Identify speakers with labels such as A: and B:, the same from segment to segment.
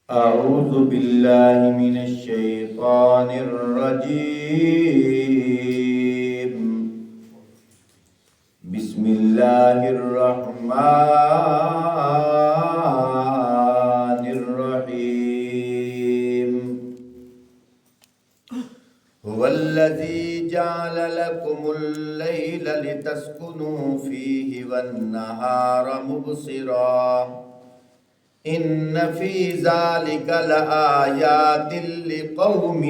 A: أعوذ بالله من الشيطان الرجيم. بسم الله الرحمن الرحيم. هو الذي جعل لكم الليل لتسكنوا فيه والنهار مبصرا ان فی ذلک لآیات لقوم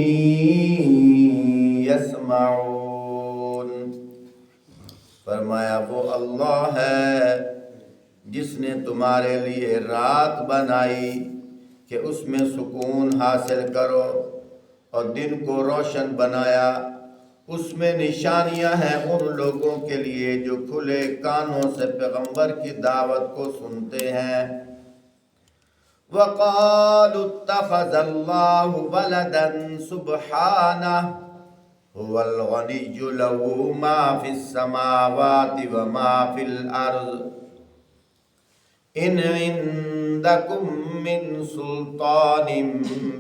A: یسمعون. فرمایا وہ اللہ ہے جس نے تمہارے لیے رات بنائی کہ اس میں سکون حاصل کرو اور دن کو روشن بنایا. اس میں نشانیاں ہیں ان لوگوں کے لیے جو کھلے کانوں سے پیغمبر کی دعوت کو سنتے ہیں. وَقَالُوا اتَّخَذَ اللَّهُ وَلَدًا سُبْحَانَهُ هُوَ الْغَنِيُّ لَهُ مَا فِي السَّمَاوَاتِ وَمَا فِي الْأَرْضِ إِنْ عِنْدَكُمْ مِنْ سُلْطَانٍ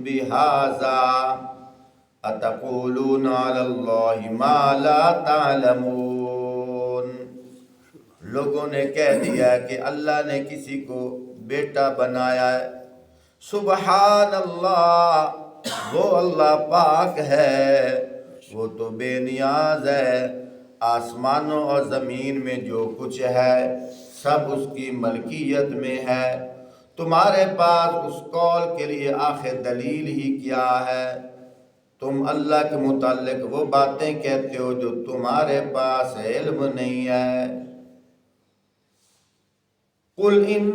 A: بِهَذَا أَتَقُولُونَ عَلَى اللَّهِ مَا لَا تَعْلَمُونَ. لوگوں نے کہہ دیا کہ اللہ نے کسی کو بیٹا بنایا ہے. سبحان اللہ، وہ اللہ پاک ہے، وہ تو بے نیاز ہے. آسمانوں اور زمین میں جو کچھ ہے سب اس کی ملکیت میں ہے. تمہارے پاس اس قول کے لیے آخر دلیل ہی کیا ہے؟ تم اللہ کے متعلق وہ باتیں کہتے ہو جو تمہارے پاس علم نہیں ہے. قل ان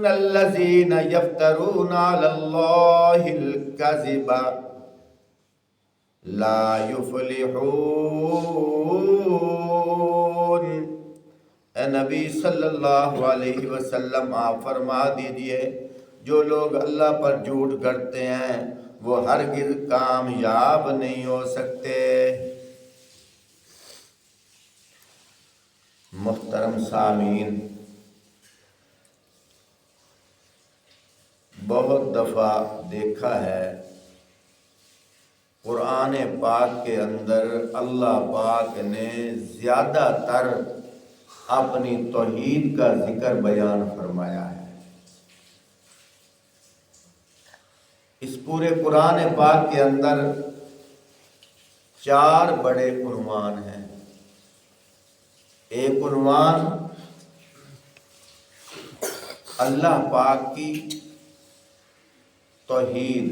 A: الذين يفترون على الله الكذب لا يفلحون. اے نبی صلی اللہ علیہ وسلم آپ فرما دیجئے جو لوگ اللہ پر جھوٹ گھڑتے ہیں وہ ہرگز کامیاب نہیں ہو سکتے. محترم سامعین، بہت دفعہ دیکھا ہے قرآن پاک کے اندر اللہ پاک نے زیادہ تر اپنی توحید کا ذکر بیان فرمایا ہے. اس پورے قرآن پاک کے اندر 4 بڑے عنوان ہیں. ایک عنوان اللہ پاک کی توحید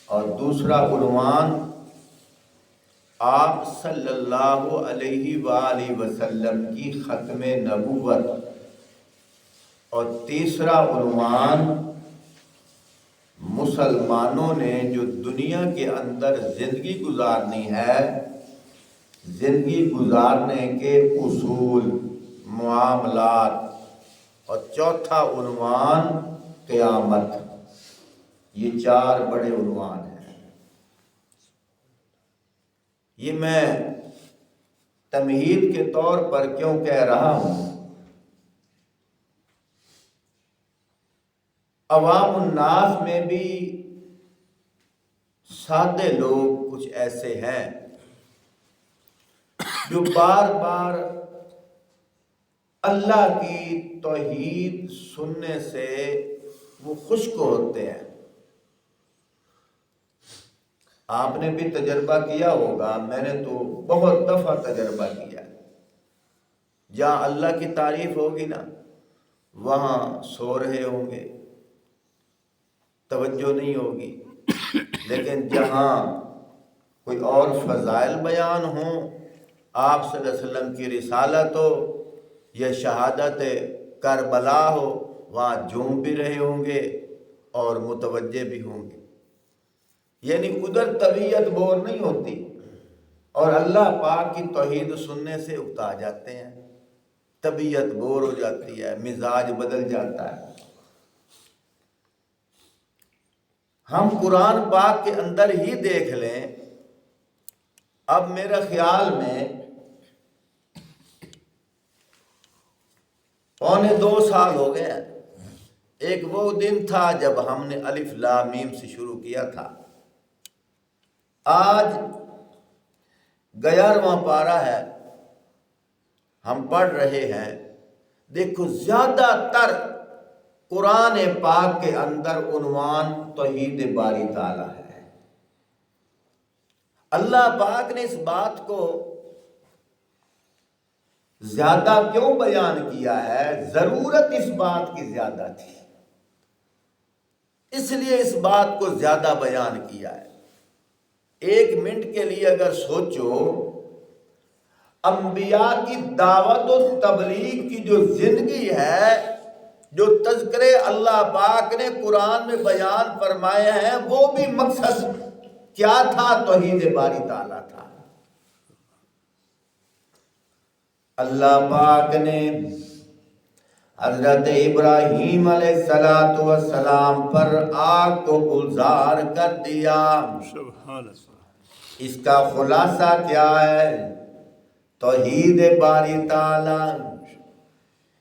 A: اور دوسرا عنوان آپ صلی اللہ علیہ وآلہ وسلم کی ختم نبوت اور تیسرا عنوان مسلمانوں نے جو دنیا کے اندر زندگی گزارنی ہے زندگی گزارنے کے اصول معاملات اور چوتھا عنوان قیامت. یہ 4 بڑے عنوان ہیں. یہ میں تمہید کے طور پر کیوں کہہ رہا ہوں؟ عوام الناس میں بھی سادے لوگ کچھ ایسے ہیں جو بار بار اللہ کی توحید سننے سے وہ خشک ہوتے ہیں. آپ نے بھی تجربہ کیا ہوگا، میں نے تو بہت دفعہ تجربہ کیا. جہاں اللہ کی تعریف ہوگی نا وہاں سو رہے ہوں گے، توجہ نہیں ہوگی. لیکن جہاں کوئی اور فضائل بیان ہوں، آپ صلی اللہ علیہ وسلم کی رسالت ہو یا شہادت کربلا ہو، وہاں جھوم بھی رہے ہوں گے اور متوجہ بھی ہوں گے. یعنی ادھر طبیعت بور نہیں ہوتی اور اللہ پاک کی توحید سننے سے اکتا جاتے ہیں. طبیعت بور ہو جاتی ہے، مزاج بدل جاتا ہے. ہم قرآن پاک کے اندر ہی دیکھ لیں. اب میرے خیال میں 1.25 سال ہو گئے ہیں ایک وہ دن تھا جب ہم نے الف لام میم سے شروع کیا تھا. آج 11واں پارہ ہے، ہم پڑھ رہے ہیں. دیکھو زیادہ تر قرآن پاک کے اندر عنوان توحید باری تعالیٰ ہے. اللہ پاک نے اس بات کو زیادہ کیوں بیان کیا ہے؟ ضرورت اس بات کی زیادہ تھی، اس لیے اس بات کو زیادہ بیان کیا ہے. 1 منٹ کے لیے اگر سوچو، انبیاء کی دعوت و تبلیغ کی جو زندگی ہے، جو تذکرے اللہ پاک نے قرآن میں بیان فرمائے ہیں، وہ بھی مقصد کیا تھا؟ توحید باری تعالیٰ تھا. اللہ پاک نے حضرت ابراہیم علیہ السلام پر آگ کو گلزار کر دیا.
B: سبحان اللہ.
A: اس کا خلاصہ کیا ہے؟ توحید باری تعالیٰ.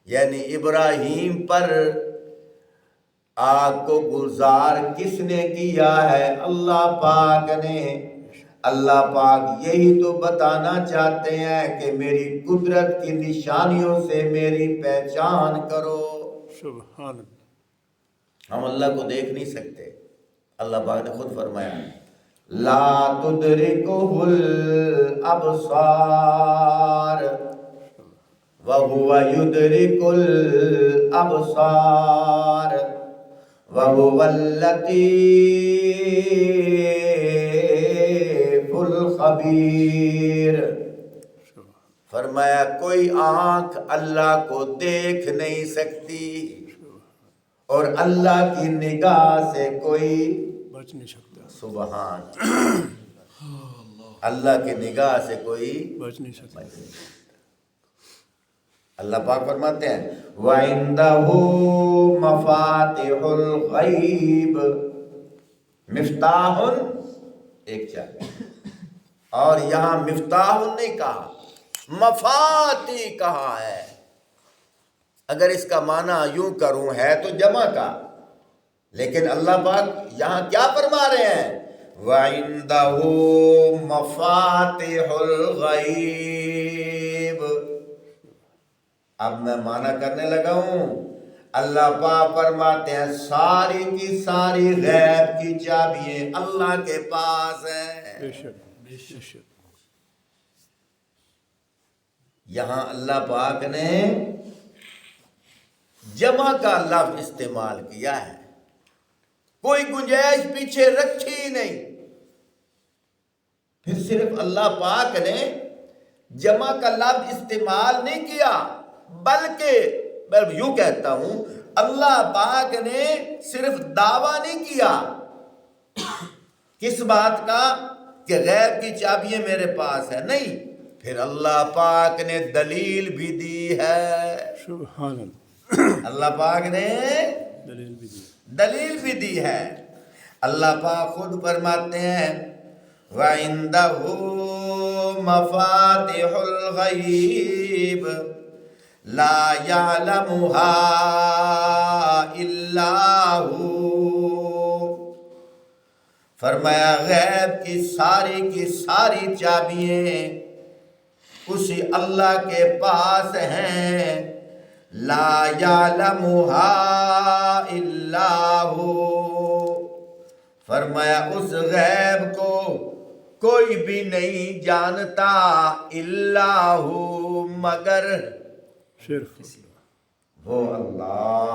A: یعنی ابراہیم پر آگ کو گلزار کس نے کیا ہے؟ اللہ پاک نے. اللہ پاک یہی تو بتانا چاہتے ہیں کہ میری قدرت کی نشانیوں سے میری پہچان کرو.
B: سبحان اللہ.
A: ہم اللہ کو دیکھ نہیں سکتے. اللہ پاک نے خود فرمایا لا تدرکہ الابصار وہو یدرک الابصار وہو اللطیف الخبیر. فرمایا کوئی آنکھ اللہ کو دیکھ نہیں سکتی اور اللہ کی نگاہ سے کوئی
B: بچ نہیں سکتا.
A: سبحان اللہ کی نگاہ سے کوئی
B: بچ نہیں سکتا.
A: اللہ پاک فرماتے ہیں وَعِندَهُ مَفَاتِحُ الْغَيْبِ مفتاح ایک چاہیے، اور یہاں مفتاح نہیں کہا، مفاتیح کہا ہے. اگر اس کا معنی یوں کروں ہے تو جمع کا، لیکن اللہ پاک یہاں کیا فرما رہے ہیں؟ وَعِندَهُ مَفَاتِحُ الْغَيْبِ. اب میں معنی کرنے لگا ہوں. اللہ پاک فرماتے ہیں ساری کی ساری غیب کی چابیاں اللہ کے پاس ہیں.
B: بے شک بے شک.
A: یہاں اللہ پاک نے جمع کا لفظ استعمال کیا ہے، کوئی گنجائش پیچھے رکھی نہیں. پھر صرف اللہ پاک نے جمع کا لفظ استعمال نہیں کیا، بلکہ میں یوں کہتا ہوں اللہ پاک نے صرف دعویٰ نہیں کیا کس بات کا کہ غیب کی چابیاں میرے پاس ہیں، نہیں، پھر اللہ پاک نے دلیل بھی دی ہے.
B: سبحان اللہ.
A: اللہ پاک نے دلیل بھی دی ہے. اللہ پاک خود فرماتے ہیں وَعِندَهُ مَفَاتِحُ الْغَيْبِ لَا يَعْلَمُهَا إِلَّا هُوَ. فرمایا غیب کی ساری چابیاں اسی اللہ کے پاس ہیں. لا یعلمها الا هو. فرمایا اس غیب کو کوئی بھی نہیں جانتا الا ہو مگر
B: صرف
A: وہ اللہ.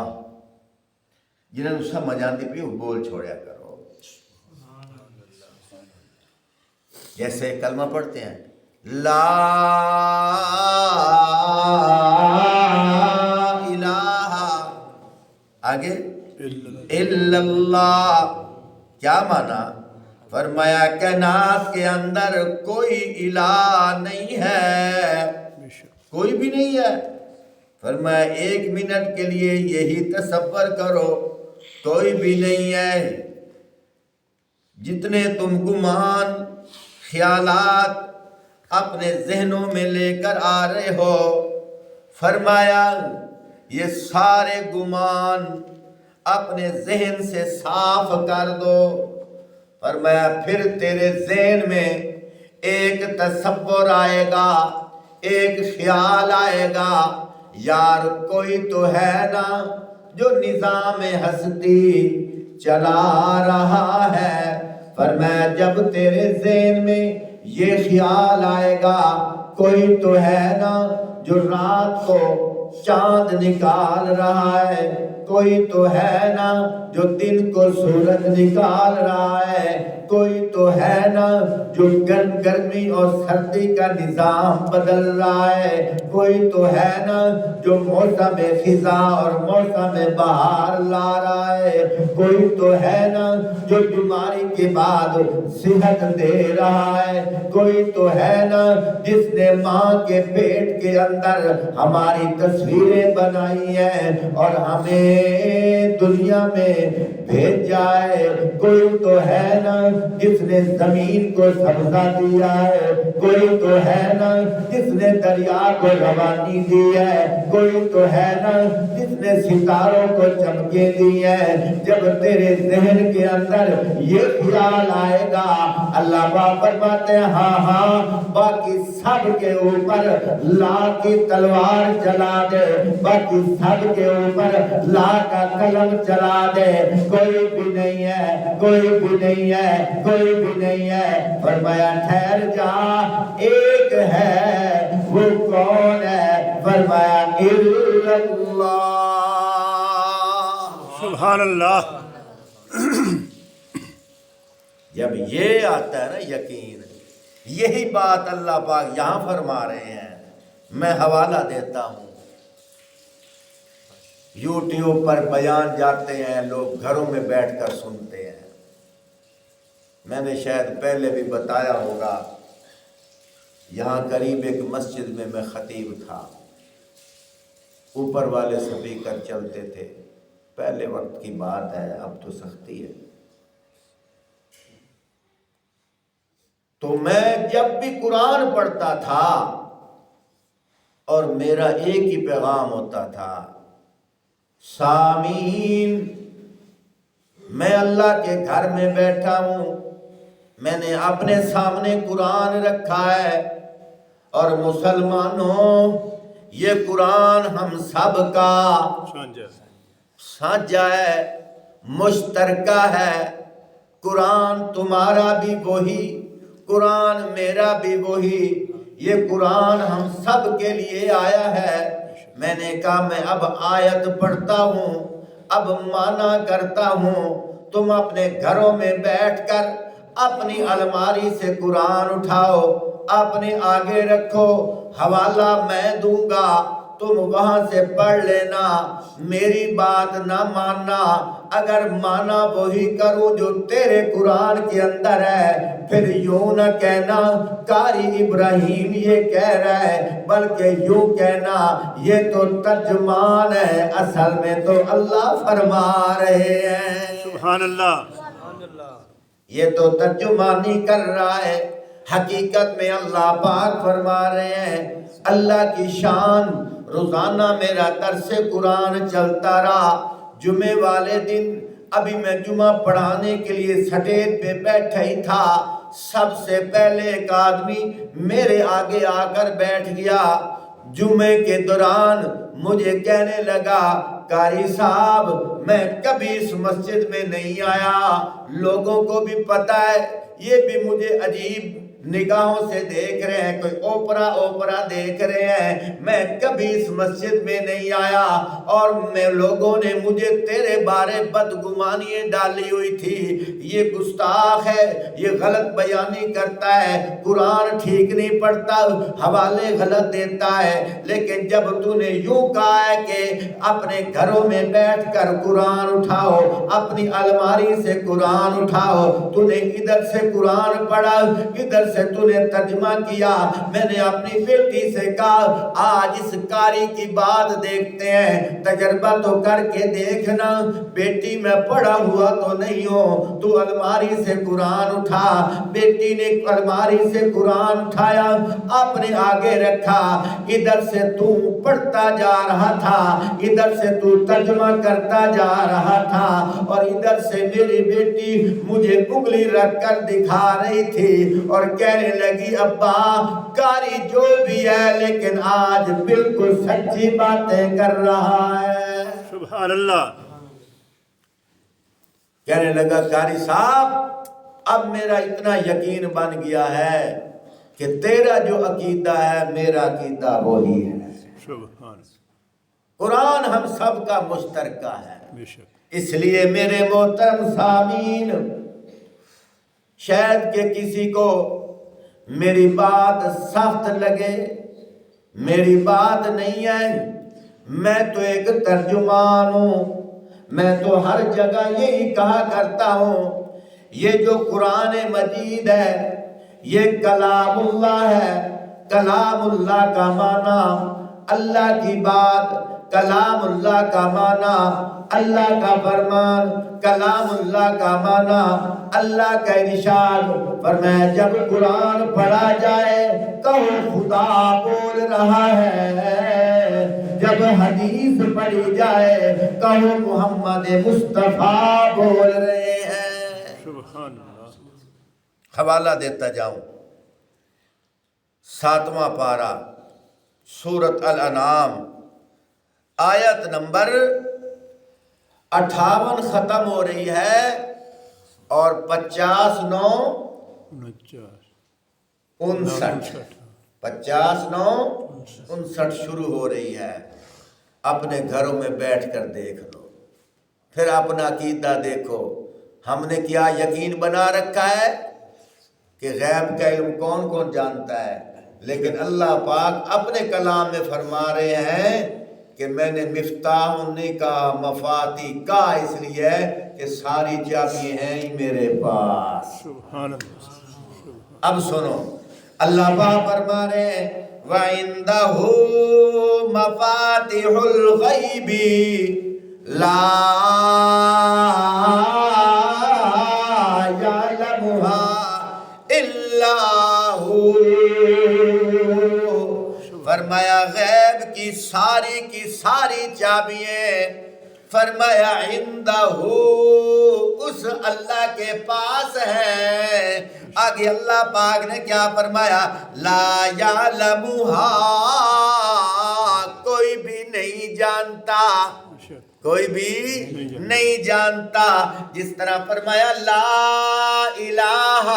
A: جنہوں سمجھ آتی پی وہ بول چھوڑیا کرو. جیسے کلمہ پڑھتے ہیں لا آگے الا اللہ. کیا مانا؟ فرمایا کائنات کے اندر کوئی الہ نہیں ہے، کوئی بھی نہیں ہے. فرمایا 1 منٹ کے لیے یہی تصور کرو کوئی بھی نہیں ہے. جتنے تم گمان خیالات اپنے ذہنوں میں لے کر آ رہے ہو، فرمایا یہ سارے گمان اپنے ذہن سے صاف کر دو۔ فرمایا پھر تیرے ذہن میں ایک تصور آئے گا، ایک خیال آئے گا، یار کوئی تو ہے نا جو نظام ہستی چلا رہا ہے۔ فرمایا جب تیرے ذہن میں یہ خیال آئے گا، کوئی تو ہے نا جو رات کو چاند نکال رہا ہے، کوئی تو ہے نا جو دن کو سورج نکال رہا ہے، کوئی تو ہے نا جو گرمی اور سردی کا نظام بدل رہا ہے، کوئی تو ہے نا جو موسم خزاں اور موسم بہار لا رہا ہے، کوئی تو ہے نا جو بیماری کے بعد صحت دے رہا ہے، کوئی تو ہے نا جس نے ماں کے پیٹ کے اندر ہماری تصویریں بنائی ہیں اور ہمیں دنیا میں بھیجا ہے، کوئی تو ہے نا جس نے زمین کو سبزہ دیا ہے، کوئی تو ہے نا جس نے دریا کو روانی دی ہے، کوئی تو ہے نا جس نے ستاروں کو چمکیں دی ہیں۔ جب تیرے ذہن کے اندر یہ خیال آئے گا، اللہ پاک فرماتے ہیں ہاں ہاں باقی سب کے اوپر لا کی تلوار چلا دے، باقی سب کے اوپر لا کا قلم چلا دے، کوئی بھی نہیں ہے، کوئی بھی نہیں ہے، کوئی بھی نہیں ہے۔ فرمایا ٹھہر جا، ایک ہے، وہ کون ہے؟ فرمایا الا اللہ۔
B: سبحان اللہ۔
A: جب یہ آتا ہے نا یقین، یہی بات اللہ پاک یہاں فرما رہے ہیں۔ میں حوالہ دیتا ہوں، یوٹیوب پر بیان جاتے ہیں، لوگ گھروں میں بیٹھ کر سنتے ہیں۔ میں نے شاید پہلے بھی بتایا ہوگا، یہاں قریب ایک مسجد میں خطیب تھا، اوپر والے سپیکر چلتے تھے، پہلے وقت کی بات ہے، اب تو سختی ہے۔ تو میں جب بھی قرآن پڑھتا تھا اور میرا ایک ہی پیغام ہوتا تھا، سامین، میں اللہ کے گھر میں بیٹھا ہوں، میں نے اپنے سامنے قرآن رکھا ہے، اور مسلمانوں یہ قرآن ہم سب کا سانجا ہے، مشترکہ ہے۔ قرآن تمہارا بھی وہی، قرآن میرا بھی وہی، یہ قرآن ہم سب کے لیے آیا ہے۔ میں نے کہا میں اب آیت پڑھتا ہوں، اب مانا کرتا ہوں، تم اپنے گھروں میں بیٹھ کر اپنی الماری سے قرآن اٹھاؤ، اپنے آگے رکھو، حوالہ میں دوں گا، تم وہاں سے پڑھ لینا، میری بات نہ ماننا۔ اگر مانا وہی کروں جو تیرے قرآن کے اندر ہے، پھر یوں نہ کہنا قاری ابراہیم یہ کہہ رہا ہے، بلکہ یوں کہنا یہ تو ترجمان ہے، اصل میں تو اللہ فرما رہے ہیں۔
B: سبحان اللہ۔
A: یہ تو ترجمانی کر رہا ہے، حقیقت میں اللہ پاک فرما رہے ہیں۔ اللہ کی شان، روزانہ میرا درس قرآن چلتا رہا۔ جمعے والے دن ابھی میں جمعہ پڑھانے کے لیے سٹیج پہ بیٹھا ہی تھا، سب سے پہلے ایک آدمی میرے آگے آ کر بیٹھ گیا۔ جمعے کے دوران مجھے کہنے لگا، قاری صاحب میں کبھی اس مسجد میں نہیں آیا، لوگوں کو بھی پتہ ہے، یہ بھی مجھے عجیب نگاہوں سے دیکھ رہے ہیں، کوئی اوپرا دیکھ رہے ہیں، میں کبھی اس مسجد میں نہیں آیا، اور میں لوگوں نے مجھے تیرے بارے بدگمانی ڈالی ہوئی تھی، یہ گستاخ ہے، یہ غلط بیانی کرتا ہے، قرآن ٹھیک نہیں پڑھتا، حوالے غلط دیتا ہے۔ لیکن جب تو نے یوں کہا ہے کہ اپنے گھروں میں بیٹھ کر قرآن اٹھاؤ، اپنی الماری سے قرآن اٹھاؤ، تو نے ادھر سے قرآن پڑھا، ادھر سے تو نے ترجمہ کیا. میں نے اپنی بیٹی سے کہا آج اس قاری کی بات دیکھتے ہیں, تجربہ تو کر کے دیکھنا. بیٹی میں پڑھا ہوا تو نہیں ہوں, تو الماری سے قرآن اٹھا. بیٹی نے الماری سے قرآن اٹھایا, آپ نے آگے رکھا. ادھر سے تو پڑھتا جا رہا تھا, ادھر سے تو ترجمہ کرتا جا رہا تھا, اور ادھر سے میری بیٹی مجھے انگلی رکھ کر دکھا رہی تھی اور کہنے لگی ابا قاری جو بھی ہے لیکن آج بالکل سچی باتیں کر رہا ہے.
B: سبحان اللہ.
A: کہنے لگا قاری صاحب اب میرا اتنا یقین بن گیا ہے کہ تیرا جو عقیدہ ہے میرا عقیدہ وہی ہے.
B: سبحان.
A: قرآن ہم سب کا مشترکہ ہے.
B: بے شک.
A: اس لیے میرے محترم سامعین, شاید کہ کسی کو میری بات سخت لگے, میری بات نہیں ہے. میں تو ایک ترجمان ہوں, میں تو ہر جگہ یہی کہا کرتا ہوں یہ جو قرآن مجید ہے یہ کلام اللہ ہے. کلام اللہ کا معنی اللہ کی بات, کلام اللہ کا معنی اللہ کا فرمان, کلام اللہ کا معنی اللہ کا ارشاد. فرمایا جب قرآن پڑھا جائے کہو خدا بول رہا ہے, جب حدیث پڑھی جائے کہو محمد مصطفیٰ بول رہے ہیں.
B: سبحان اللہ.
A: حوالہ دیتا جاؤں, 7واں پارہ سورۃ الانعام آیت نمبر 58 ختم ہو رہی ہے اور 50 59 شروع ہو رہی ہے. اپنے گھروں میں بیٹھ کر دیکھ لو, پھر اپنا عقیدہ دیکھو. ہم نے کیا یقین بنا رکھا ہے کہ غیب کا علم کون کون جانتا ہے, لیکن اللہ پاک اپنے کلام میں فرما رہے ہیں کہ میں نے مفتاح نہیں کہا مفاتیح کہا, اس لیے کہ ساری چابیاں ہیں ہی میرے پاس.
B: سبحان اللہ.
A: اب سنو, اللہ پاک فرما رہے ہیں وَعِندَهُ مَفَاتِحُ الْغَيْبِ لَا يَعْلَمُهَا إِلَّا هُوَ. فرمایا غیب کی ساری چابیاں, فرمایا عندہ اس اللہ کے پاس ہے. آگے اللہ پاک نے کیا فرمایا, لا یعلمہا, کوئی بھی نہیں جانتا, کوئی بھی نہیں جانتا. جس طرح فرمایا لا الہ,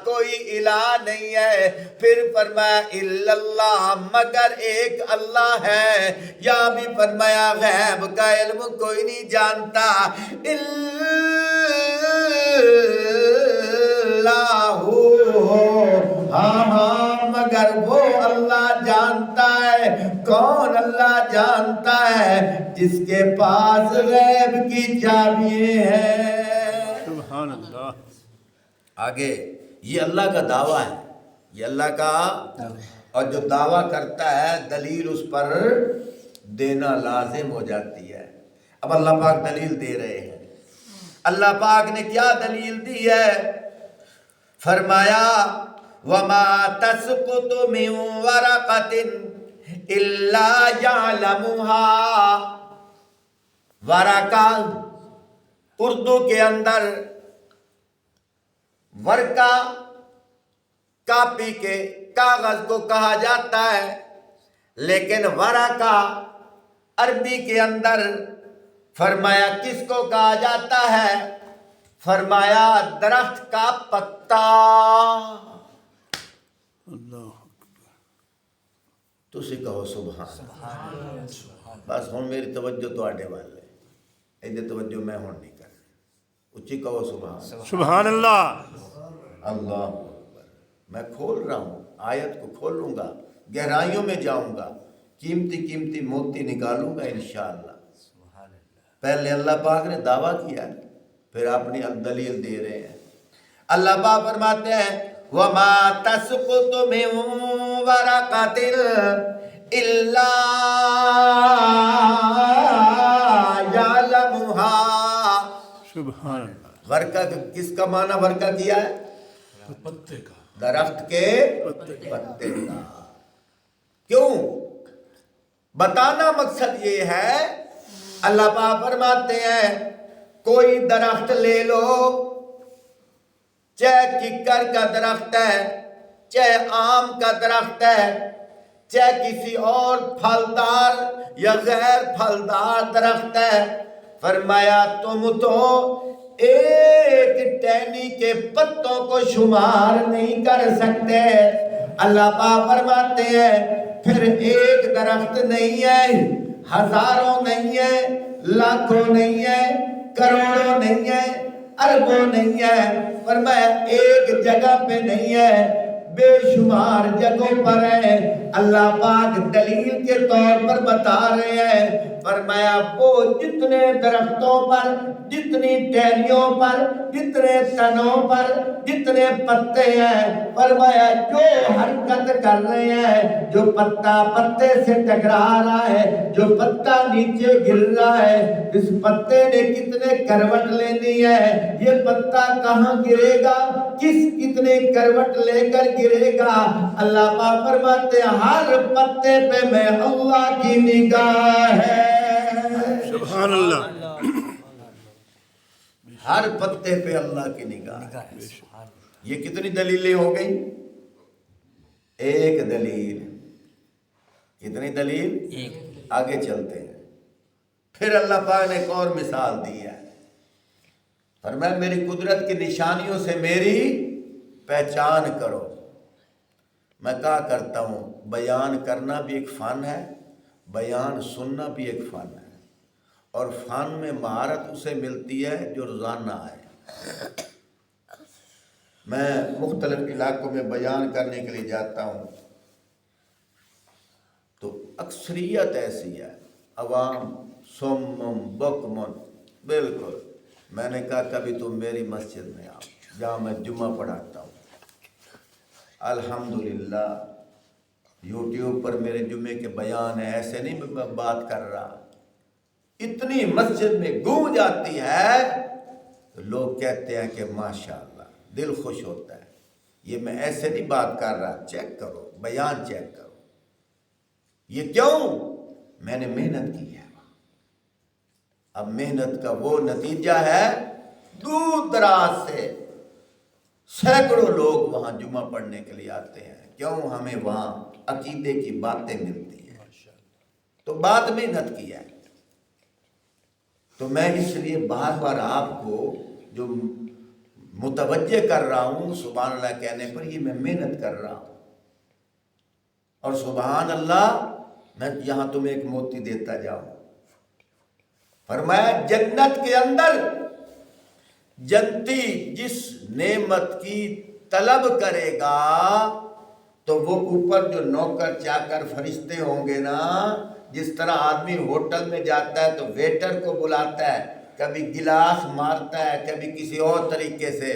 A: کوئی الہ نہیں ہے, پھر فرمایا الا اللہ, مگر ایک اللہ ہے. یا بھی فرمایا غیب کا علم کوئی نہیں جانتا, ہاں مگر وہ اللہ جانتا ہے. کون اللہ جانتا ہے؟ جس کے پاس غیب کی چابیاں ہیں.
B: سبحان اللہ.
A: آگے یہ اللہ کا دعویٰ ہے, یہ اللہ کا, اور جو دعویٰ کرتا ہے دلیل اس پر دینا لازم ہو جاتی ہے. اب اللہ پاک دلیل دے رہے ہیں. اللہ پاک نے کیا دلیل دی ہے؟ فرمایا وَمَا تَسْقُطُ مِن وَرَقَةٍ إِلَّا يَعْلَمُهَا. ورقہ اردو کے اندر ورقہ کاپی کے کاغذ کو کہا جاتا ہے, لیکن ورقہ عربی کے اندر فرمایا کس کو کہا جاتا ہے؟ فرمایا درخت کا پتا.
B: اللہ
A: تسی کہو سبحان. بس ہوں میری توجہ تو آڈے والے, ایدے توجہ میں ہوں نہیں کر, اچھی کہو سبحان.
B: سبحان اللہ.
A: اللہ اکبر. میں کھول رہا ہوں, آیت کو کھولوں گا, گہرائیوں میں جاؤں گا, قیمتی موتی نکالوں گا انشاءاللہ. پہلے اللہ پاک نے دعویٰ کیا, پھر اپنی دلیل دے رہے ہیں. اللہ پاک فرماتے ہیں وما تسقط من ورقة إلا يعلمها.
B: سبحان اللہ.
A: ورقہ کس کا معنی ورقہ کیا ہے؟
C: پتے کا.
A: درخت کے پتے کا. کیوں بتانا مقصد یہ ہے، اللہ پاک فرماتے ہیں کوئی درخت لے لو، چاہے ککر کا درخت ہے، چاہے آم کا درخت ہے، چاہے کسی اور پھلدار یا غیر پھلدار درخت ہے، فرمایا تم تو ایک ٹہنی کے پتوں کو شمار نہیں کر سکتے. اللہ پاک فرماتے ہیں پھر ایک درخت نہیں ہے، ہزاروں نہیں ہے، لاکھوں نہیں ہے، کروڑوں نہیں ہے، اربوں نہیں ہے، فرمایا ایک جگہ پہ نہیں ہے، بے شمار جگہوں پر ہے. اللہ پاک دلیل کے طور پر بتا رہے ہیں، فرمایا وہ جتنے درختوں پر، جتنی ٹہنیوں پر، جتنے تنوں پر، جتنے پتے ہیں، فرمایا جو حرکت کر رہے ہیں، جو پتا پتے سے ٹکرا رہا ہے، جو پتا نیچے گر رہا ہے، اس پتے نے کتنے کروٹ لینی ہے، یہ پتا کہاں گرے گا، کتنے کروٹ لے کر گرے گا. اللہ پاک فرماتے ہیں ہر پتے پہ میں اللہ کی نگاہ ہے.
B: سبحان اللہ.
A: ہر پتے پہ اللہ کی نگاہ ہے. یہ کتنی دلیلیں ہو گئی؟ ایک دلیل. کتنی دلیل؟ آگے چلتے ہیں. پھر اللہ پاک نے ایک اور مثال دی ہے، فرمایا میری قدرت کی نشانیوں سے میری پہچان کرو. میں کہا کرتا ہوں بیان کرنا بھی ایک فن ہے، بیان سننا بھی ایک فن ہے، اور فن میں مہارت اسے ملتی ہے جو روزانہ آئے. میں مختلف علاقوں میں بیان کرنے کے لیے جاتا ہوں تو اکثریت ایسی ہے، عوام سمم بکمن. بالکل میں نے کہا کبھی تم میری مسجد میں آؤ جہاں میں جمعہ پڑھاتا ہوں. الحمدللہ یوٹیوب پر میرے جمعے کے بیان ہیں، ایسے نہیں میں بات کر رہا، اتنی مسجد میں گونج آتی ہے تو لوگ کہتے ہیں کہ ماشاءاللہ، دل خوش ہوتا ہے. یہ میں ایسے نہیں بات کر رہا، چیک کرو بیان، چیک کرو. یہ کیوں؟ میں نے محنت کی ہے. اب محنت کا وہ نتیجہ ہے دور دراز سے سینکڑوں لوگ وہاں جمعہ پڑھنے کے لیے آتے ہیں. کیوں؟ ہمیں وہاں عقیدے کی باتیں ملتی ہیں. تو بات محنت کی ہے. تو میں اس لیے بار بار آپ کو جو متوجہ کر رہا ہوں سبحان اللہ کہنے پر، یہ میں محنت کر رہا ہوں. اور سبحان اللہ میں یہاں تمہیں ایک موتی دیتا جاؤں. فرمایا جنت کے اندر جنتی جس نعمت کی طلب کرے گا تو وہ اوپر جو نوکر چاکر فرشتے ہوں گے نا، جس طرح آدمی ہوٹل میں جاتا ہے تو ویٹر کو بلاتا ہے، کبھی گلاس مارتا ہے، کبھی کسی اور طریقے سے،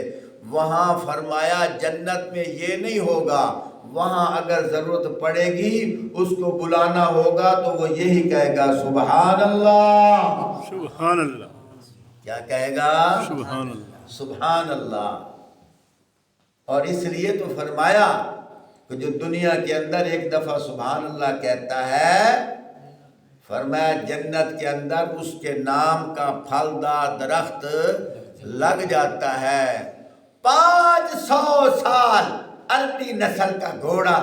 A: وہاں فرمایا جنت میں یہ نہیں ہوگا. وہاں اگر ضرورت پڑے گی اس کو بلانا ہوگا تو وہ یہی کہے گا سبحان اللہ.
B: سبحان اللہ.
A: کیا کہے گا؟
B: سبحان اللہ.
A: سبحان اللہ. اور اس لیے تو فرمایا کہ جو دنیا کے اندر ایک دفعہ سبحان اللہ کہتا ہے، فرمایا جنت کے اندر اس کے نام کا پھلدار درخت لگ جاتا ہے. 500 سال عربی نسل کا گھوڑا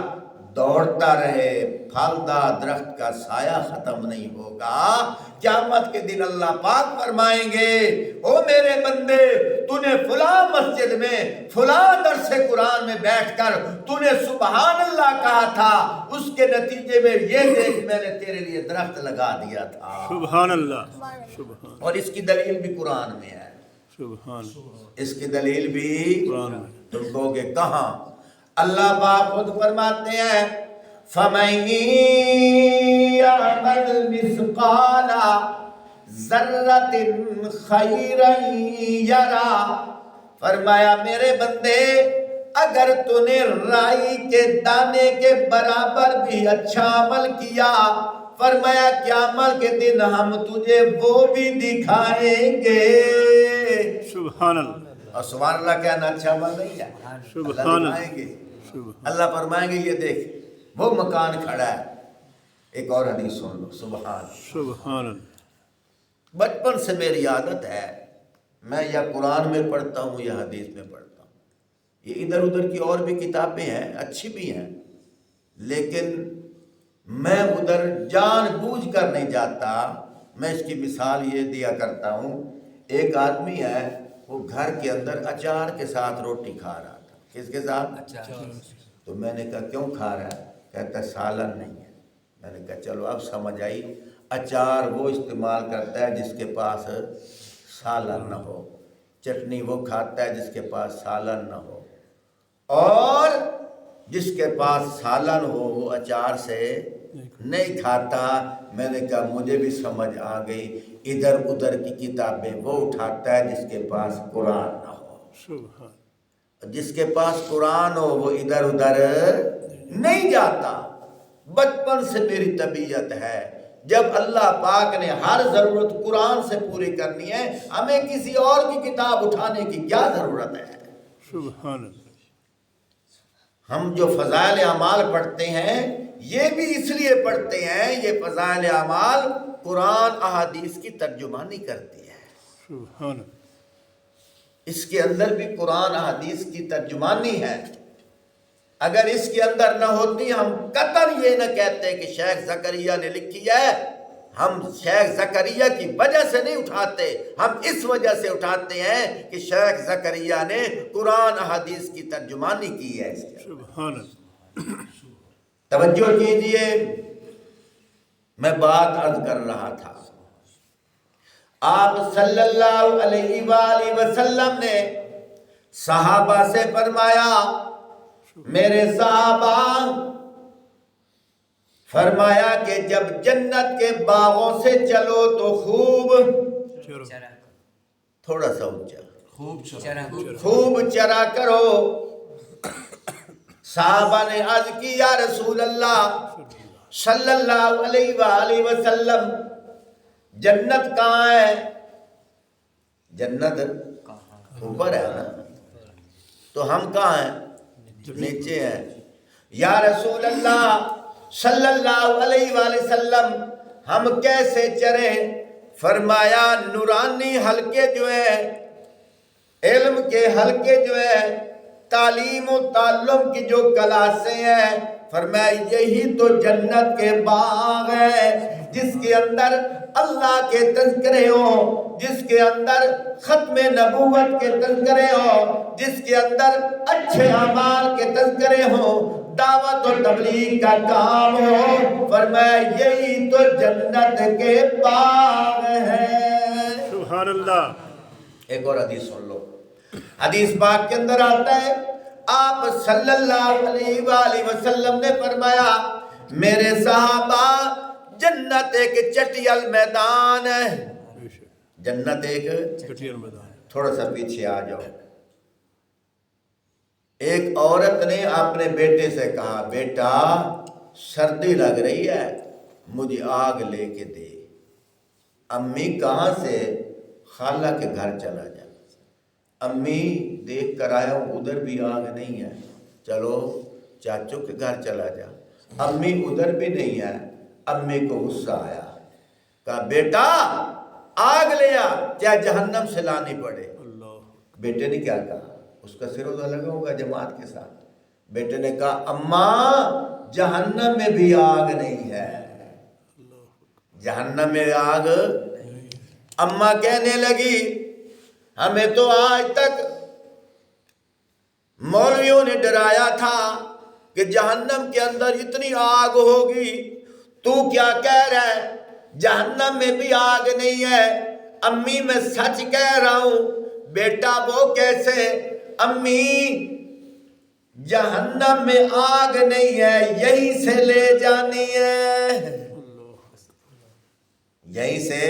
A: دوڑتا رہے، پھلدار درخت کا سایہ ختم نہیں ہوگا. قیامت کے دن اللہ پاک فرمائیں گے او میرے بندے، تو نے فلاں مسجد میں فلاں درس قرآن میں بیٹھ کر تو نے سبحان اللہ کہا تھا، اس کے نتیجے میں یہ دیکھ میں نے تیرے لیے درخت لگا دیا تھا.
B: سبحان اللہ. سبحان.
A: اور اس کی دلیل بھی قرآن میں ہے.
B: سبحان.
A: اس کی دلیل بھی
B: قرآن میں.
A: تم کہو گے کہاں؟ اللہ پاک خود فرماتے ہیں فَمَن يَعْمَلْ مِثْقَالَ ذَرَّةٍ خَيْرًا يَرَى. فرمایا میرے بندے اگر تو نے رائی کے دانے کے برابر بھی اچھا عمل کیا، فرمایا قیامت کے دن ہم تجھے وہ بھی دکھائیں گے۔
B: سبحان اللہ،
A: اور سبحان اللہ کہنا اچھا عمل نہیں ہے،
B: سبحان
A: اللہ
B: اللہ،
A: دکھائیں گے،
B: سبحان
A: اللہ فرمائیں گے یہ دیکھ وہ مکان کھڑا ہے۔ ایک اور حدیث سن لو، سبحان اللہ۔
B: سبحان اللہ،
A: بچپن سے میری عادت ہے، میں یا قرآن میں پڑھتا ہوں یا حدیث میں پڑھتا ہوں۔ یہ ادھر ادھر کی اور بھی کتابیں ہیں، اچھی بھی ہیں، لیکن میں ادھر جان بوجھ کر نہیں جاتا۔ میں اس کی مثال یہ دیا کرتا ہوں، ایک آدمی ہے، وہ گھر کے اندر اچار کے ساتھ روٹی کھا رہا تھا۔ کس کے ساتھ؟ تو میں نے کہا کیوں کھا رہا ہے؟ کہتا ہے سالن نہیں ہے۔ میں نے کہا چلو اب سمجھ آئی، اچار وہ استعمال کرتا ہے جس کے پاس سالن نہ ہو، چٹنی وہ کھاتا ہے جس کے پاس سالن نہ ہو، اور جس کے پاس سالن ہو وہ اچار سے نہیں کھاتا۔ میں نے کہا مجھے بھی سمجھ آ گئی، ادھر ادھر کی کتابیں وہ اٹھاتا ہے جس کے پاس قرآن نہ ہو،
B: سبحان،
A: جس کے پاس قرآن ہو وہ ادھر ادھر نہیں جاتا۔ بچپن سے میری طبیعت ہے، جب اللہ پاک نے ہر ضرورت قرآن سے پوری کرنی ہے، ہمیں کسی اور کی کتاب اٹھانے کی کیا ضرورت ہے؟
B: سبحان اللہ،
A: ہم جو فضائل اعمال پڑھتے ہیں یہ بھی اس لیے پڑھتے ہیں، یہ فضائل اعمال قرآن احادیث کی ترجمانی کرتی ہے،
B: سبحان اللہ،
A: اس کے اندر بھی قرآن احادیث کی ترجمانی ہے۔ اگر اس کے اندر نہ ہوتی ہم قطعاً یہ نہ کہتے کہ شیخ زکریا نے لکھی ہے۔ ہم شیخ زکریا کی وجہ سے نہیں اٹھاتے، ہم اس وجہ سے اٹھاتے ہیں کہ شیخ زکریا نے قرآن حدیث کی ترجمانی کی ہے۔ اس کے
B: سبحان اللہ،
A: توجہ کیجئے، میں بات عرض کر رہا تھا، آپ صلی اللہ علیہ وآلہ وسلم نے صحابہ سے فرمایا، میرے صحابہ، فرمایا کہ جب جنت کے باغوں سے چلو تو خوب، تھوڑا سا اونچا، خوب چرا کرو۔ صحابہ نے عرض کی یا رسول اللہ صلی اللہ علیہ وآلہ وسلم، جنت کہاں ہے؟ جنت اوپر ہے نا، تو ہم کہاں ہیں؟ نیچے ہیں۔ یا رسول اللہ صلی اللہ علیہ وآلہ وسلم، ہم کیسے چریں؟ فرمایا نورانی حلقے جو ہیں، علم کے حلقے جو ہیں، تعلیم و تعلم کی جو کلاسیں ہیں، فرمایا یہی تو جنت کے باغ ہیں، جس کے اندر اللہ کے تذکرے ہوں، جس کے اندر ختم نبوت کے تذکرے ہوں، جس کے اندر اچھے اعمال کے تذکرے ہوں، دعوت و تبلیغ کا کام ہو۔ فرمایا یہی تو جنت کے باغ ہیں۔
B: سبحان اللہ،
A: ایک اور حدیث سن لو، حدیث پاک کے اندر آتا ہے، آپ صلی اللہ علیہ وآلہ وسلم نے فرمایا، میرے صحابہ، جنت ایک چٹیل میدان ہے۔ جنت ایک
B: چٹیل میدان،
A: تھوڑا سا پیچھے آ جاؤ۔ ایک عورت نے اپنے بیٹے سے کہا، بیٹا سردی لگ رہی ہے، مجھے آگ لے کے دے۔ امی کہاں سے؟ خالہ کے گھر چلا جا۔ امی دیکھ کر آیا ہوں ادھر بھی آگ نہیں ہے، چلو چاچو کے گھر چلا جا۔ امی ادھر بھی نہیں ہے۔ امی کو غصہ آیا، کہا بیٹا آگ لے آ، چاہے جہنم سے لانی پڑے۔ بیٹے نے کیا کہا؟ اس کا سر ادھر لگا ہوگا جماعت کے ساتھ۔ بیٹے نے کہا اماں جہنم میں بھی آگ نہیں ہے، جہنم میں آگ۔ اماں کہنے لگی ہمیں تو آج تک مولویوں نے ڈرایا تھا کہ جہنم کے اندر اتنی آگ ہوگی، تو کیا کہہ رہا ہے جہنم میں بھی آگ نہیں ہے؟ امی میں سچ کہہ رہا ہوں۔ بیٹا وہ کیسے؟ امی جہنم میں آگ نہیں ہے، یہیں سے لے جانی ہے، یہیں سے۔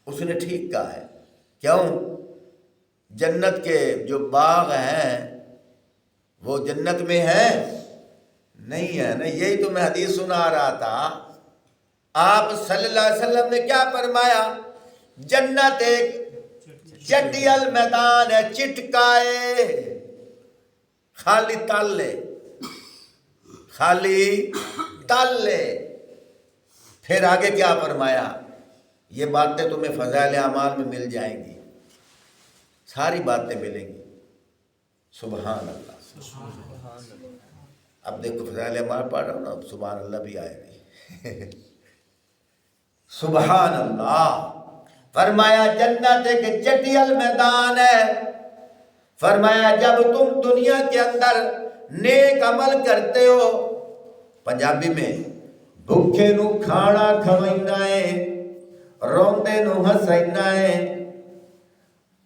A: اس نے ٹھیک کہا ہے، کیوں؟ جنت کے جو باغ ہیں وہ جنت میں ہے نہیں ہے نا. یہی تو میں حدیث سنا رہا تھا. آپ صلی اللہ علیہ وسلم نے کیا فرمایا؟ جنت ایک چٹیل میدان ہے, چٹکائے, خالی تالے, خالی تالے. پھر آگے کیا فرمایا؟ یہ باتیں تمہیں فضائل اعمال میں مل جائیں گی, ساری باتیں ملیں گی. سبحان اللہ. اب دیکھو فضائل اعمال پڑھ رہا ہوں نا, اب سبحان اللہ بھی آئے گی. سبحان اللہ. فرمایا جنت ایک چٹیل میدان ہے. فرمایا جب تم دنیا کے اندر نیک عمل کرتے ہو, پنجابی میں بھوکے نو کھانا کھوائنا ہے, روندے نو ہسائنا ہے,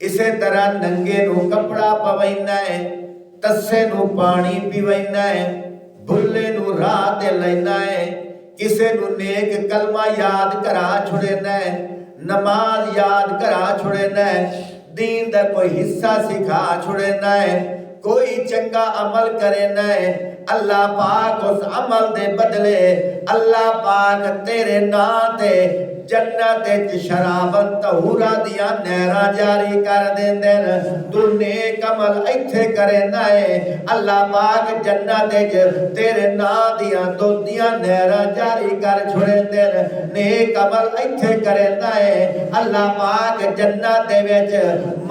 A: اسی طرح ننگے نو کپڑا پوائنا ہے, تسے نو پانی پیوائنا ہے, بھلے نو راہ دے لینا ہے, کسے نو نیک کلمہ یاد کرا چھڑینا ہے, نماز یاد کرا چھڑینا ہے, دین دا کوئی حصہ سکھا چھڑینا ہے, کوئی چنگا عمل کرینا ہے. اللہ پاک اس عمل دے بدلے اللہ پاک تیرے نام تے جنت شرابن طہورا دیا نہراں جاری کر دیندے. تو نیک عمل ایتھے کرینا ہے, اللہ پاک جنت تیرے نام دیا دودیاں نہراں جاری کر چھڑیندے. نیک عمل ایتھے کرینا ہے, اللہ پاک جنت دے وچ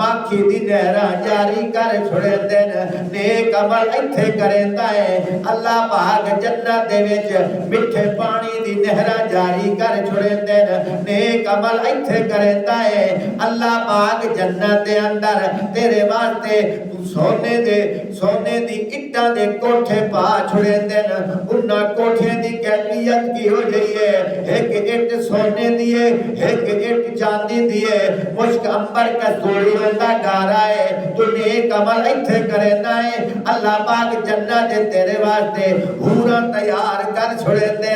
A: ماکھی دی نہراں جاری کر چھڑیندے. نیک عمل ایتھے کرینا ہے, اللہ پاک جنت دے وچ میٹھے پانی دی نہراں جاری کر چھڑیندے. نیک عمل ایتھے کرتا ہے, اللہ پاک جنت دے اندر تیرے واسطے سونے دی اٹاں دے کوٹھے پا چھڑیندے. انہاں کوٹھے دی کیفیت کی ہو جئی ہے, ایک اٹ سونے دی ہے, ایک اٹ چاندی دی ہے, مشک امبر کستوری وندا گارا ہے. تو نیک عمل ایتھے کرنا ہے, اللہ پاک جنت دے تیرے واسطے حوراں تیار کر چھڑیندے.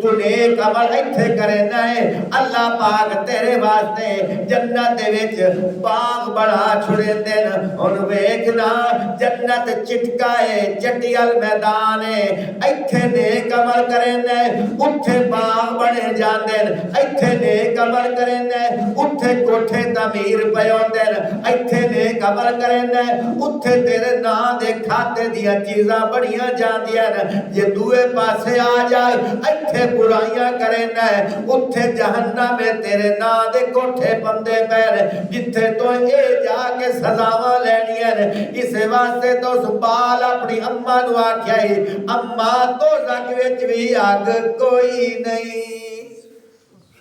A: تو نیک عمل ایتھے کرنا ہے, اللہ پاک تیرے واسطے جنت دے وچ باغ بڑا چھڑیندے. ہن ویکھنا جنت چٹکا ہے, چٹیل میدان ہے, ایتھے نیک عمل کرنا ہے, اوتھے باغ بنے جاندے. ایتھے نیک عمل کرنا ہے, اوتھے کوٹھے تعمیر پے ہوندے. ایتھے نیک عمل کرنا ہے, اوتھے تیرے نام دے کھاتے دیاں چیزاں بڑیاں جاندیاں. جے دوے پاسے آ جائے ایتھے برائیاں کرنا ہے, اوتھے جہنم میں تیرے نام دے کوٹھے بندے پیر, جتھے تو اے جا کے سزاواں لینیاں. اس واسطے تو سبال اپنی اماں نو آکھیا ہی, اماں تو زک وچ وی اگ کوئی نہیں,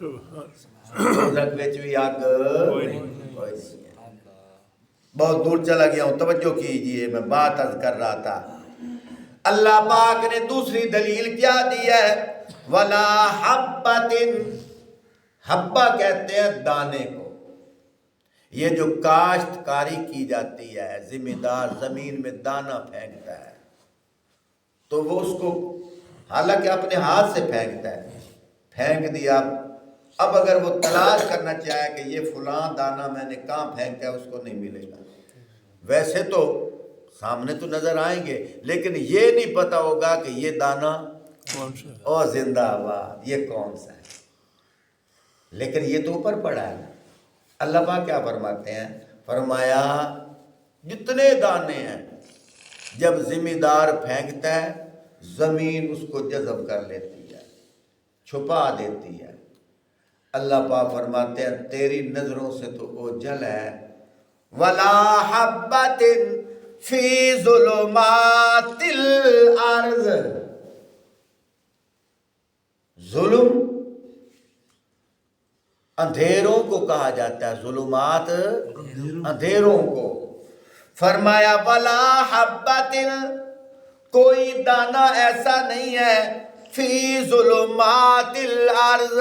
A: دوزخ وچ بھی آگ کوئی نہیں. بہت دور چلا گیا ہوں, توجہ کیجئے, میں بات عرض کر رہا تھا. اللہ پاک نے دوسری دلیل کیا دی ہے؟ وَلَا حَبَّةٍ, حبہ کہتے ہیں دانے کو. یہ جو کاشتکاری کی جاتی ہے, ذمہ دار زمین میں دانہ پھینکتا ہے, تو وہ اس کو حالانکہ اپنے ہاتھ سے پھینکتا ہے, پھینک دیا. اب اگر وہ تلاش کرنا چاہے کہ یہ فلاں دانہ میں نے کہاں پھینکا ہے, اس کو نہیں ملے گا. ویسے تو سامنے تو نظر آئیں گے, لیکن یہ نہیں پتا ہوگا کہ یہ دانہ اور زندہ آباد یہ کون سا ہے. لیکن یہ تو اوپر پڑا ہے. اللہ پاک کیا فرماتے ہیں؟ فرمایا جتنے دانے ہیں جب ذمہ دار پھینکتا ہے, زمین اس کو جذب کر لیتی ہے, چھپا دیتی ہے. اللہ پاک فرماتے ہیں تیری نظروں سے تو اوجھل ہے. وَلَا حَبَّةٍ فِي ظُلُمَاتِ الْأَرْضِ, ظلم اندھیروں کو کہا جاتا ہے, ظلمات اندھیروں کو. فرمایا وَلَا حَبَّةٍ, کوئی دانہ ایسا نہیں ہے, فِي ظُلُمَاتِ الْأَرْضِ,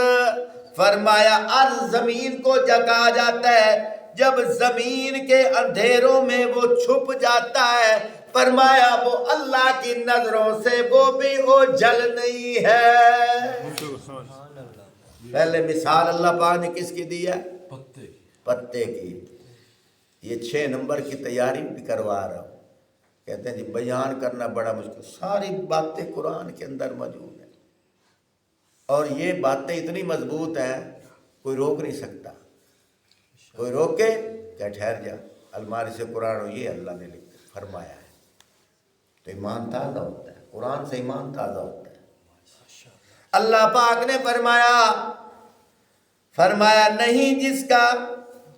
A: فرمایا ارض زمین کو کہا جاتا ہے جب زمین کے اندھیروں میں وہ چھپ جاتا ہے. فرمایا وہ اللہ کی نظروں سے وہ بھی اوجھل نہیں ہے. پہلے مثال اللہ پاک نے کس کی دی ہے؟ پتے کی. یہ 6 نمبر کی تیاری بھی کروا رہا ہوں. کہتے ہیں جی بیان کرنا بڑا مشکل، ساری باتیں قرآن کے اندر موجود ہیں، اور یہ باتیں اتنی مضبوط ہیں کوئی روک نہیں سکتا۔ کوئی روکے کہ ٹھہر جا، الماری سے قرآن ہو، یہ اللہ نے فرمایا ہے، تو ایمان تازہ ہوتا ہے، قرآن سے ایمان تازہ ہوتا ہے۔ اللہ پاک نے فرمایا نہیں جس کا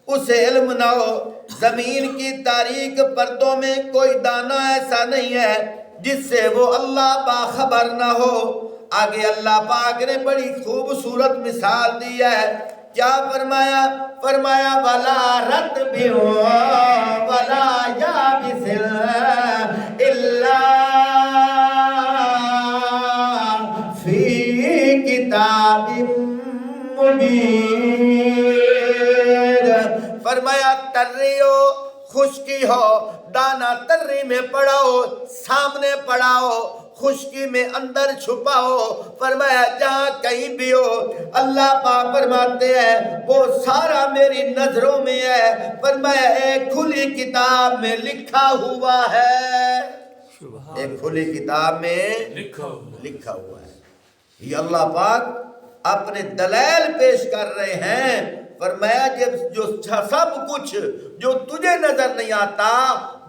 A: اسے علم نہ ہو، زمین کی تاریک پردوں میں کوئی دانہ ایسا نہیں ہے جس سے وہ اللہ باخبر نہ ہو۔ آگے اللہ پاک نے بڑی خوبصورت مثال دی ہے، کیا فرمایا؟ وَلَا رَطْبٍ وَلَا يَابِسٍ إِلَّا فِي كِتَابٍ مبین۔ فرمایا تری ہو، خشکی ہو، دانا تری میں پڑا ہو، سامنے پڑا ہو، خشکی میں اندر چھپا ہو، فرمایا جہاں کہیں بھی ہو، اللہ پاک فرماتے ہیں وہ سارا میری نظروں میں ہے، فرمایا ایک کھلی کتاب میں لکھا ہوا ہے، ایک کھلی کتاب میں لکھا ہوا ہے۔ یہ اللہ پاک اپنے دلائل پیش کر رہے ہیں، فرمایا جو سب کچھ جو تجھے نظر نہیں آتا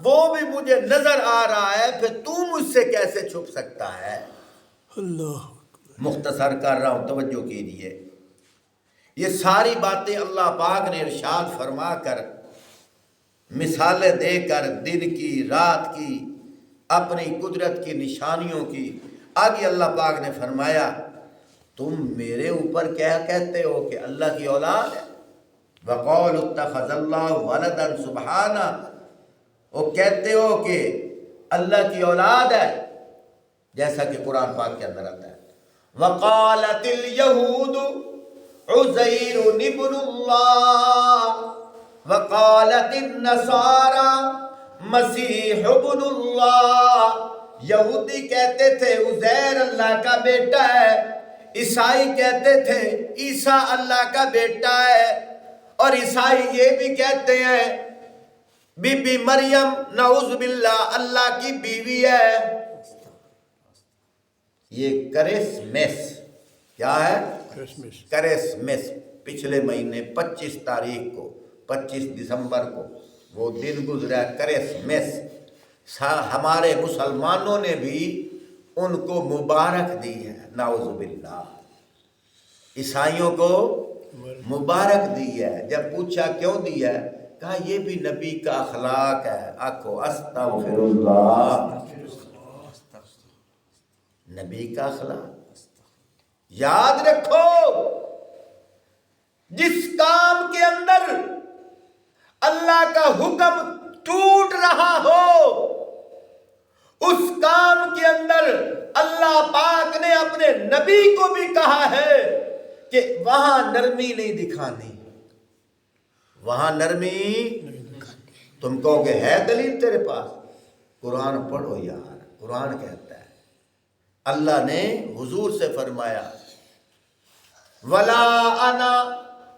A: وہ بھی مجھے نظر آ رہا ہے، پھر تو مجھ سے کیسے چھپ سکتا ہے؟
B: اللہ
A: مختصر کر رہا ہوں، توجہ کیجیے۔ یہ ساری باتیں اللہ پاک نے ارشاد فرما کر، مثالیں دے کر، دن کی رات کی، اپنی قدرت کی نشانیوں کی، آگے اللہ پاک نے فرمایا تم میرے اوپر کیا کہتے ہو کہ اللہ کی اولاد ہے؟ وَقَالُوا اتَّخَذَ اللَّهُ وَلَدًا سُبْحَانَهُ، وہ کہتے ہو کہ اللہ کی اولاد ہے، جیسا کہ قرآن پاک کے اندر آتا ہے وَقَالَتِ الْيَهُودُ عُزَيْرٌ ابْنُ اللَّهِ وَقَالَتِ النَّصَارَى مَسِيحُ ابْنُ اللَّهِ۔ یہودی کہتے تھے عزیر اللہ کا بیٹا ہے، عیسائی کہتے تھے عیسیٰ اللہ کا بیٹا ہے، اور عیسائی یہ بھی کہتے ہیں بی بی مریم نعوذ باللہ اللہ کی بیوی ہے۔ یہ کرسمس کیا ہے؟ کرسمس پچھلے مہینے 25 تاریخ کو، 25 دسمبر کو وہ دن گزرا کرسمس، ہمارے مسلمانوں نے بھی ان کو مبارک دی ہے، نعوذ باللہ۔ عیسائیوں کو مبارک دی ہے، جب پوچھا کیوں دی ہے، کہا یہ بھی نبی کا اخلاق ہے۔ آکھو استغفر اللہ، نبی کا اخلاق۔ یاد رکھو جس کام کے اندر اللہ کا حکم ٹوٹ رہا ہو، اس کام کے اندر اللہ پاک نے اپنے نبی کو بھی کہا ہے کہ وہاں نرمی نہیں دکھانی، وہاں نرمی۔ تم کہو کہ ہے دلیل تیرے پاس، قرآن پڑھو یار، قرآن کہتا ہے، اللہ نے حضور سے فرمایا وَلَا أَنَا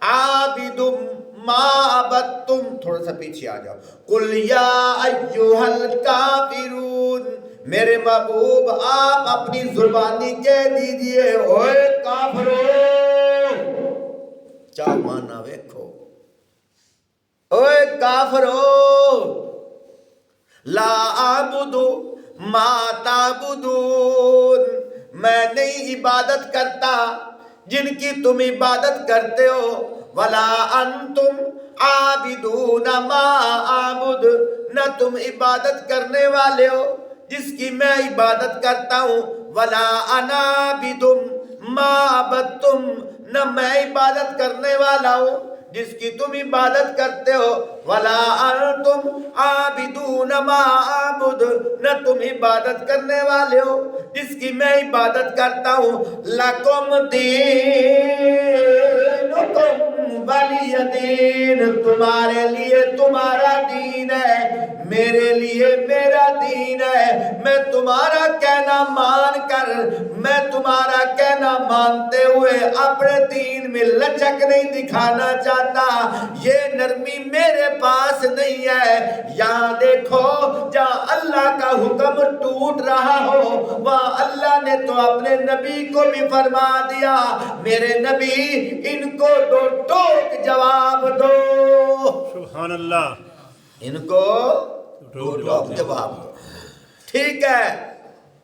A: عَابِدٌ مَا عَبَدتُّمْ، تھوڑا سا پیچھے آ جاؤ، قُلْ يَا أَيُّهَا الْكَافِرُونَ، میرے محبوب آپ اپنی زبانی کہہ دیجئے اوے کافرو، چاہ مانا ویکھو، اوے کافرو، لا اعبد ما تعبدون، میں نہیں عبادت کرتا جن کی تم عبادت کرتے ہو، ولا انتم عابدون ما اعبد، نہ تم عبادت کرنے والے ہو جس کی میں عبادت کرتا ہوں، ولا انا عابد ما عبدتم، نہ میں عبادت کرنے والا ہوں جس کی تم عبادت کرتے ہو، ولا انتم عابدون ما اعبد، نہ تم عبادت کرنے والے ہو جس کی میں عبادت کرتا ہوں، لکم دینکم ولی دین، تمہارے لیے تمہارا دین ہے، میرے لیے میرا دین ہے، میں تمہارا کہنا مان کر، میں تمہارا کہنا مانتے ہوئے اپنے دین میں لچک نہیں دکھانا چاہتا، یہ نرمی میرے پاس نہیں ہے۔ یہاں دیکھو جہاں اللہ کا حکم ٹوٹ رہا ہو، وہاں اللہ نے تو اپنے نبی کو بھی فرما دیا میرے نبی ان کو دو ٹوک جواب دو،
B: سبحان اللہ،
A: ان کو دو ٹوک جواب دو۔ ٹھیک ہے،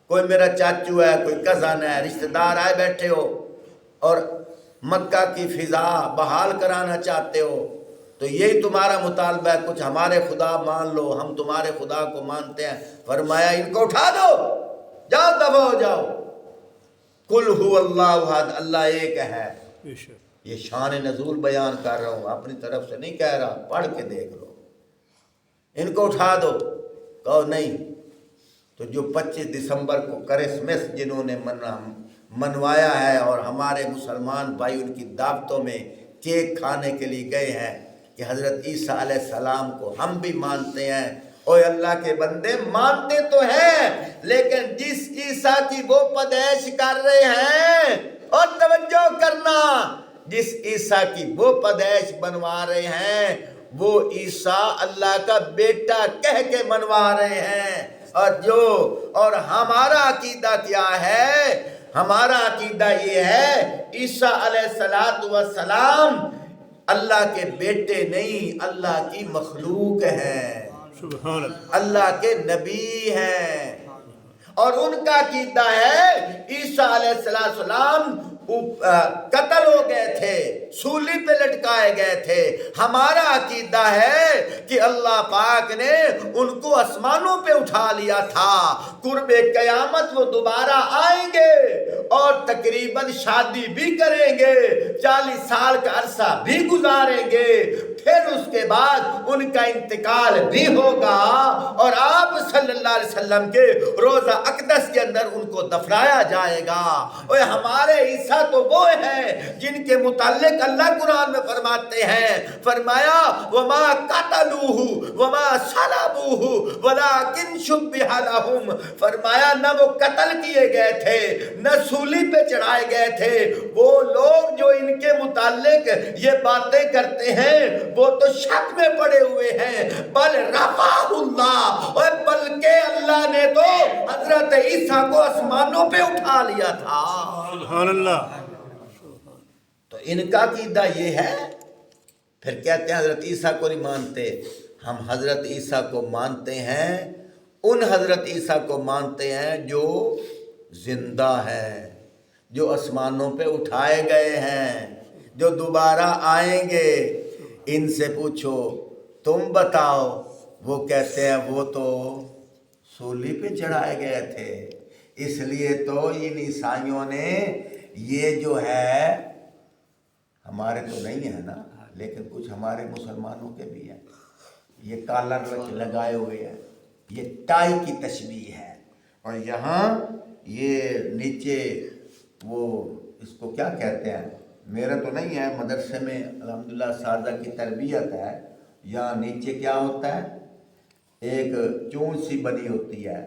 A: کوئی میرا چاچو ہے، کوئی کزن ہے، رشتہ دار آئے بیٹھے ہو اور مکہ کی فضا بحال کرانا چاہتے ہو تو یہی تمہارا مطالبہ ہے، کچھ ہمارے خدا مان لو، ہم تمہارے خدا کو مانتے ہیں۔ فرمایا ان کو اٹھا دو، جاؤ دفع ہو جاؤ۔ قل هو اللہ احد، اللہ ایک ہے۔
B: بے شک،
A: یہ شان نزول بیان کر رہا ہوں، اپنی طرف سے نہیں کہہ رہا، پڑھ کے دیکھ لو۔ ان کو اٹھا دو، کہو نہیں تو جو 25 دسمبر کو کرسمس جنہوں نے منوایا ہے اور ہمارے مسلمان بھائی ان کی دعوتوں میں کیک کھانے کے لیے گئے ہیں کہ حضرت عیسیٰ علیہ السلام کو ہم بھی مانتے ہیں۔ اوے اللہ کے بندے مانتے تو ہیں، لیکن جس عیسیٰ کی وہ پیدائش کر رہے ہیں، اور توجہ کرنا، جس عیسیٰ کی وہ پیدائش بنوا رہے ہیں وہ عیسیٰ اللہ کا بیٹا کہہ کے منوا رہے ہیں۔ اور ہمارا عقیدہ کیا ہے؟ ہمارا عقیدہ یہ ہے عیسیٰ علیہ السلام اللہ کے بیٹے نہیں، اللہ کی مخلوق ہیں،
B: سبحان اللہ،
A: اللہ کے نبی ہیں۔ اور ان کا عقیدہ ہے عیسیٰ علیہ السلام قتل ہو گئے تھے، سولی پہ لٹکائے گئے تھے۔ ہمارا عقیدہ ہے کہ اللہ پاک نے ان کو آسمانوں پہ اٹھا لیا تھا، قرب قیامت وہ دوبارہ آئیں گے اور تقریباً شادی بھی کریں گے، 40 سال کا عرصہ بھی گزاریں گے، پھر اس کے بعد ان کا انتقال بھی ہوگا اور آپ صلی اللہ علیہ وسلم کے روضہ اقدس کے اندر ان کو دفنایا جائے گا۔ اور ہمارے عیسیٰ تو وہ ہیں جن کے متعلق اللہ قرآن میں فرماتے ہیں، فرمایا وَمَا قَتَلُوهُ وَمَا صَلَبُوهُ وَلَكِنْ شُبِّهَ لَهُمْ، فرمایا نہ وہ قتل کیے گئے تھے نہ سولی پہ چڑھائے گئے تھے۔ وہ لوگ جو ان کے متعلق یہ باتیں کرتے ہیں وہ تو شک میں پڑے ہوئے ہیں، بل رفعہ اللہ، اور بلکہ اللہ نے تو حضرت عیسیٰ کو آسمانوں پہ اٹھا لیا تھا۔
B: سبحان اللہ،
A: تو ان کا عقیدہ یہ ہے، پھر کہتے ہیں حضرت عیسیٰ کو نہیں مانتے۔ ہم حضرت عیسیٰ کو مانتے ہیں، ان حضرت عیسیٰ کو مانتے ہیں جو زندہ ہیں، جو آسمانوں پہ اٹھائے گئے ہیں، جو دوبارہ آئیں گے۔ ان سے پوچھو تم بتاؤ، وہ کہتے ہیں وہ تو سولی پہ چڑھائے گئے تھے، اس لیے تو ان عیسائیوں نے یہ جو ہے، ہمارے تو نہیں ہے نا لیکن کچھ ہمارے مسلمانوں کے بھی ہیں، یہ کالر لگائے ہوئے ہیں، یہ ٹائی کی تشبیہ ہے، اور یہاں یہ نیچے وہ اس کو کیا کہتے ہیں، میرا تو نہیں ہے، مدرسے میں الحمدللہ اساتذہ کی تربیت ہے، یہاں نیچے کیا ہوتا ہے، ایک چونچ سی بنی ہوتی ہے،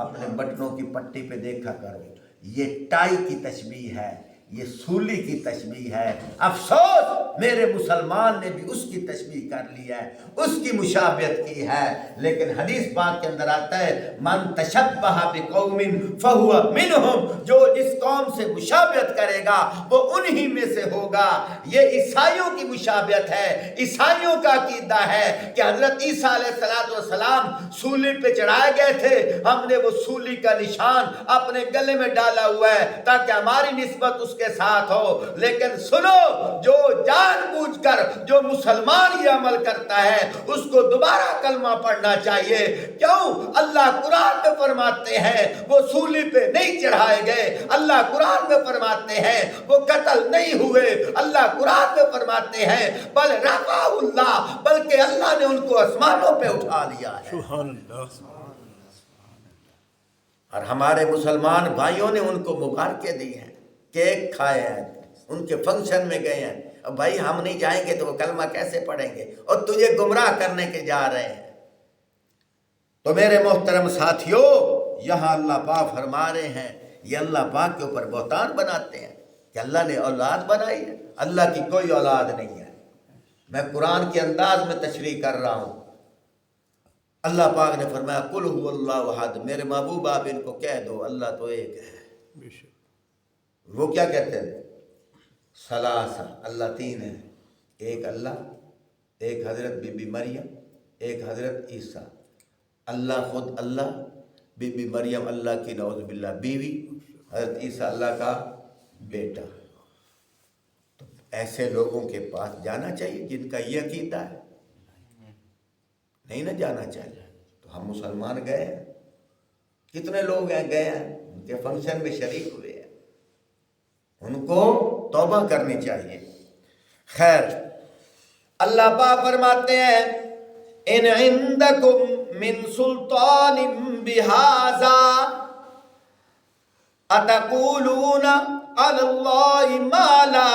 A: اپنے بٹنوں کی پٹی پہ دیکھا کرو، یہ ٹائی کی تشبیہ ہے، یہ سولی کی تشبیہ ہے۔ افسوس میرے مسلمان نے بھی اس کی تشبیہ کر لی ہے، اس کی مشابہت کی ہے، لیکن حدیث پاک کے اندر آتا ہے من تشبہ بقوم فہو منہم، جو جس قوم سے مشابہت کرے گا وہ انہی میں سے ہوگا۔ یہ عیسائیوں کی مشابہت ہے، عیسائیوں کا عقیدہ ہے کہ حضرت عیسیٰ علیہ السلام سولی پہ چڑھائے گئے تھے، ہم نے وہ سولی کا نشان اپنے گلے میں ڈالا ہوا ہے تاکہ ہماری نسبت اس کے ساتھ ہو۔ لیکن سنو، جو جان بوجھ کر جو مسلمان یہ عمل کرتا ہے اس کو دوبارہ کلمہ پڑھنا چاہیے۔ کیوں؟ اللہ قرآن میں فرماتے ہیں وہ سولی پہ نہیں چڑھائے گئے، اللہ قرآن میں فرماتے ہیں وہ قتل نہیں ہوئے، اللہ قرآن میں فرماتے ہیں بل رفعہ اللہ، بلکہ اللہ نے ان کو آسمانوں پہ اٹھا لیا ہے۔
B: سبحان اللہ،
A: اور ہمارے مسلمان بھائیوں نے ان کو مبارکیں دی ہیں، کیک کھائے ہیں، ان کے فنکشن میں گئے ہیں۔ اب بھائی ہم نہیں جائیں گے تو وہ کلمہ کیسے پڑھیں گے؟ اور تجھے گمراہ کرنے کے جا رہے ہیں۔ تو میرے محترم ساتھیوں، یہاں اللہ پاک فرما رہے ہیں، یہ اللہ پاک کے اوپر بہتان بناتے ہیں کہ اللہ نے اولاد بنائی ہے، اللہ کی کوئی اولاد نہیں ہے۔ میں قرآن کے انداز میں تشریح کر رہا ہوں، اللہ پاک نے فرمایا قل هو اللہ احد، میرے محبوب آپ ان کو کہہ دو اللہ تو ایک ہے۔
B: بے شک۔
A: وہ کیا کہتے ہیں؟ ثلاثہ، اللہ تین ہے، ایک اللہ، ایک حضرت بی بی مریم، ایک حضرت عیسیٰ۔ اللہ خود اللہ، بی بی مریم اللہ کی نعوذ باللہ بیوی، حضرت عیسیٰ اللہ کا بیٹا۔ تو ایسے لوگوں کے پاس جانا چاہیے جن کا یہ عقیدہ ہے؟ نہیں نہ جانا چاہیے۔ تو ہم مسلمان گئے ہیں، کتنے لوگ ہیں گئے ہیں، ان کے فنکشن میں شریک ہوئے ہیں، ان کو توبہ کرنی چاہیے۔ خیر، اللہ پاک فرماتے ہیں ان عندکم من سلطان بہذا اتقولون علی اللہ ما لا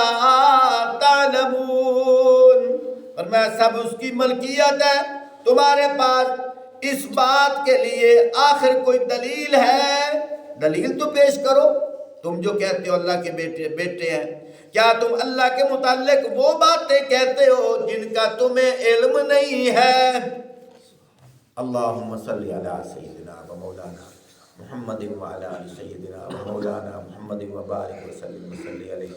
A: تعلمون۔ فرمایا سب اس کی ملکیت ہے، تمہارے پاس اس بات کے لیے آخر کوئی دلیل ہے؟ دلیل تو پیش کرو۔ تم جو کہتے ہو اللہ کے بیٹے ہیں، کیا تم اللہ کے متعلق وہ باتیں کہتے ہو جن کا تمہیں علم نہیں ہے؟ اللہم صلی علی سیدنا و مولانا محمد و علی آل سیدنا و مولانا محمد و بارک وسلم وصلی علیہ